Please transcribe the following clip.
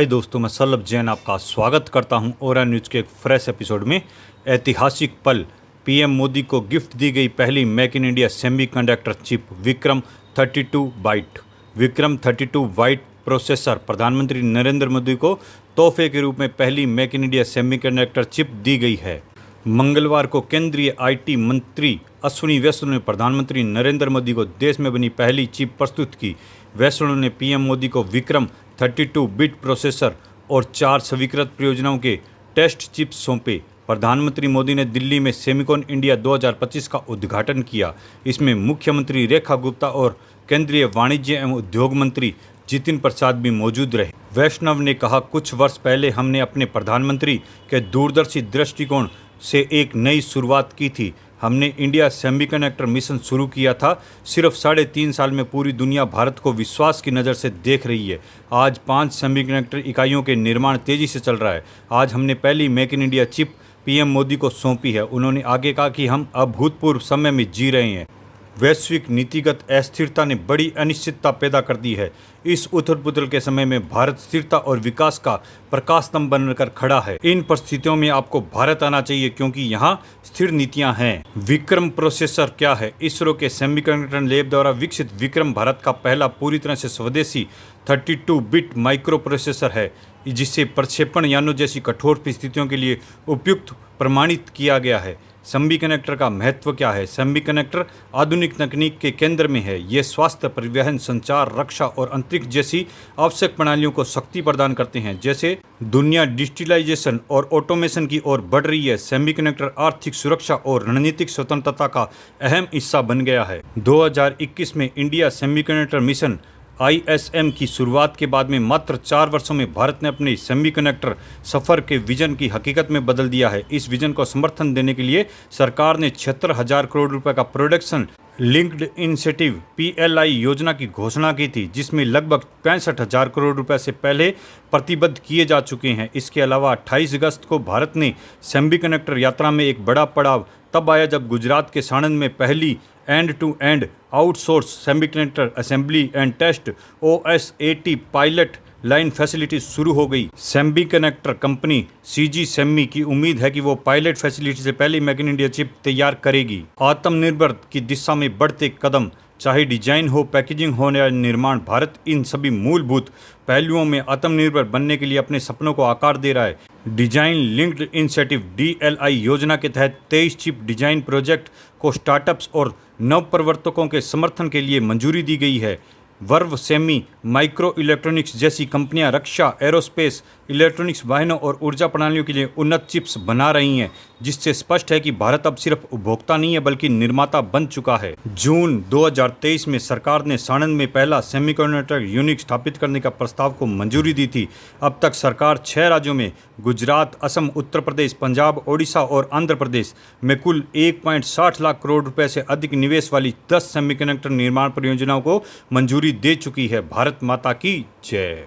हाय दोस्तों, मैं सल्लभ जैन आपका स्वागत करता हूं ओरा न्यूज़ के एक फ्रेश एपिसोड में। ऐतिहासिक पल, पीएम मोदी को गिफ्ट दी गई पहली make in India semiconductor chip Vikram 32 byte. Vikram 32 byte processor प्रधानमंत्री नरेंद्र मोदी को तोहफे के रूप में पहली make in India semiconductor chip दी गई है। मंगलवार को केंद्रीय आईटी मंत्री अश्विनी वैष्णव ने प्रधानमंत्री नरेंद्र मोदी को देश में बनी पहली चिप प्रस्तुत की। वैष्णव ने पीएम मोदी को विक्रम 32 बिट प्रोसेसर और 4 स्वीकृत परियोजनाओं के टेस्ट चिप्स सौंपे। प्रधानमंत्री मोदी ने दिल्ली में सेमिकॉन इंडिया 2025 का उद्घाटन किया। इसमें मुख्यमंत्री रेखा गुप्ता और केंद्रीय वाणिज्य एवं उद्योग मंत्री जितिन प्रसाद भी मौजूद रहे। वैष्णव ने कहा, कुछ वर्ष पहले हमने अपने प्रधानमंत्री के दूरदर्शी दृष्टिकोण से एक नई शुरुआत की थी। हमने इंडिया सेमीकंडक्टर मिशन शुरू किया था। सिर्फ 3.5 साल में पूरी दुनिया भारत को विश्वास की नज़र से देख रही है। आज 5 सेमीकंडक्टर इकाइयों के निर्माण तेज़ी से चल रहा है। आज हमने पहली make in India chip PM Modi को सौंपी है। उन्होंने आगे कहा कि हम अभूतपूर्व समय में जी रहे हैं। वैश्विक नीतिगत अस्थिरता ने बड़ी अनिश्चितता पैदा कर दी है। इस उथल पुथल के समय में भारत स्थिरता और विकास का प्रकाश स्तंभ बनकर खड़ा है। इन परिस्थितियों में आपको भारत आना चाहिए क्योंकि यहाँ स्थिर नीतियाँ हैं। विक्रम प्रोसेसर क्या है? इसरो के सेमीकंडक्टर लैब द्वारा विकसित विक्रम भारत का पहला पूरी तरह से स्वदेशी 32 बिट माइक्रो प्रोसेसर है, जिसे प्रक्षेपण यानों जैसी कठोर परिस्थितियों के लिए उपयुक्त प्रमाणित किया गया है। सेमीकंडक्टर का महत्व क्या है? सेमीकंडक्टर आधुनिक तकनीक के केंद्र में है। ये स्वास्थ्य, परिवहन, संचार, रक्षा और अंतरिक्ष जैसी आवश्यक प्रणालियों को शक्ति प्रदान करते हैं। जैसे दुनिया डिजिटलाइजेशन और ऑटोमेशन की ओर बढ़ रही है, सेमीकंडक्टर आर्थिक सुरक्षा और रणनीतिक स्वतंत्रता का अहम हिस्सा बन गया है। 2021 में इंडिया सेमीकंडक्टर मिशन ISM की शुरुआत के बाद में मात्र 4 वर्षों में भारत ने अपने सेमीकंडक्टर सफ़र के विजन की हकीकत में बदल दिया है। इस विजन को समर्थन देने के लिए सरकार ने 76,000 करोड़ रुपए का प्रोडक्शन लिंक्ड इंसेंटिव PLI योजना की घोषणा की थी, जिसमें लगभग 65,000 करोड़ रुपए से पहले प्रतिबद्ध किए जा चुके हैं। इसके अलावा 28 अगस्त को भारत ने सेमीकंडक्टर यात्रा में एक बड़ा पड़ाव तब आया जब गुजरात के साणंद में पहली end to end outsource semiconductor assembly and test OSAT pilot line facility शुरू हो गई। सेमीकंडक्टर कंपनी CG सेमी की उम्मीद है कि वो पायलट फैसिलिटी से पहले मेक इन इंडिया चिप तैयार करेगी। आत्मनिर्भर की दिशा में बढ़ते कदम, चाहे डिजाइन हो, पैकेजिंग हो या निर्माण, भारत इन सभी मूलभूत पहलुओं में आत्मनिर्भर बनने के लिए अपने सपनों को आकार दे रहा है। डिजाइन लिंक्ड इंसेंटिव DLI योजना के तहत 23 चिप डिजाइन प्रोजेक्ट को स्टार्टअप्स और नवप्रवर्तकों के समर्थन के लिए मंजूरी दी गई है। वर्व सेमी, माइक्रो इलेक्ट्रॉनिक्स जैसी कंपनियां रक्षा, एरोस्पेस, इलेक्ट्रॉनिक्स, वाहनों और ऊर्जा प्रणालियों के लिए उन्नत चिप्स बना रही हैं, जिससे स्पष्ट है कि भारत अब सिर्फ उपभोक्ता नहीं है बल्कि निर्माता बन चुका है। जून 2023 में सरकार ने साणंद में पहला सेमीकंडक्टर यूनिट स्थापित करने का प्रस्ताव को मंजूरी दी थी। अब तक सरकार 6 राज्यों में गुजरात, असम, उत्तर प्रदेश, पंजाब, ओडिशा और आंध्र प्रदेश में कुल 1.60 लाख करोड़ रुपए से अधिक निवेश वाली 10 सेमीकंडक्टर निर्माण परियोजनाओं को मंजूरी दे चुकी है। भारत माता की जय।